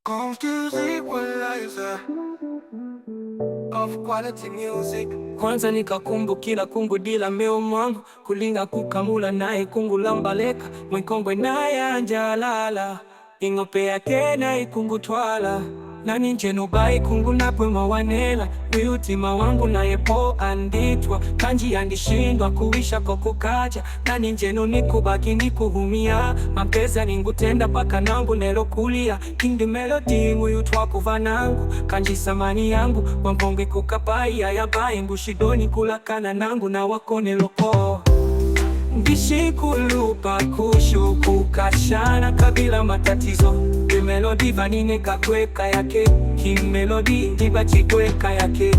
Confused equalizer of quality music. Kwanza nikakumbukila kungu dila meo mwangu kulinga kukamula naye kungu lambaleka mwikongwe naye anjalala ingope yake na ikungu twala nani njeno bai kungu napwe mawanela wiutima wangu naye po anditwa kanji andishindwa kuwisha kokukaja nani njeno nikubaki nikuhumia mapeza ningutenda paka nangu nelo kulia kindi melody nguyutwa kuvanangu kanji samani yangu wambonge kukapai ya bai ngushidoni kulakana nangu na wakone loko ngishikulupa kushuku kashana kabila matatizo melodi vanine kakweka yake kimelodi ndiba chikweka yake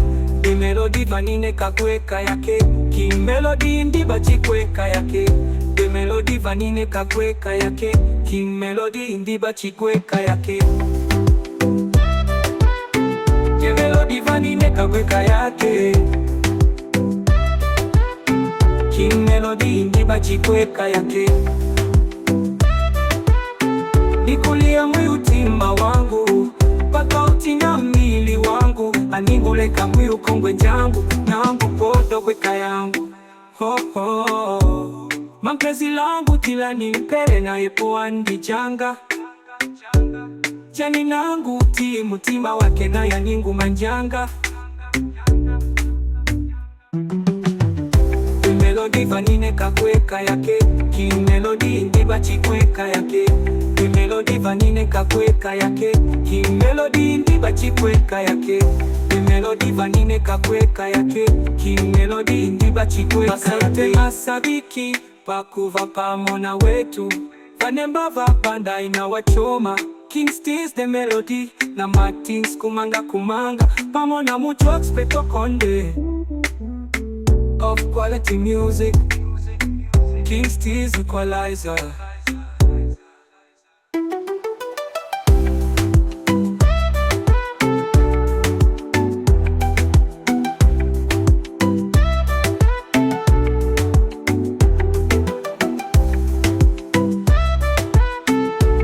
melodi vanine kakweka yake kimelodi ndiba chikweka yake melodi vanine kakweka yake kimelodi ndiba chikweka yake melodi vanine kakweka yake kimelodi ndiba chikweka yake nikulia mwiutima wangu paka utina mili wangu aninguleka mwiu kongwe njangu nangu podo kweka yangu ho ho mampezi langu tila nimpere na yepo andi janga jani nangu ti mutima wake na ya ningu manjanga melodi vanine kakweka yake kimelodi ndiba chikweka yake melodi vanine kakweka yake kimelodi ndiba chikweka yake melodi vanine kakweka yake kimelodi ndiba chikweka yake. Asante masabiki pakuva pamona wetu vanemba vapanda inawachoma Kingstys the melody na Martins kumanga pamona muchoks petokonde of quality music. Kingstys equalizer.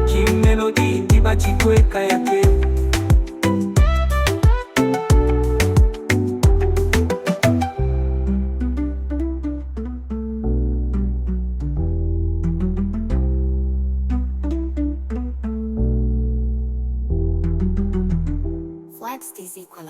Kimelodi ndiba chikweka yake Kingstys equalizer.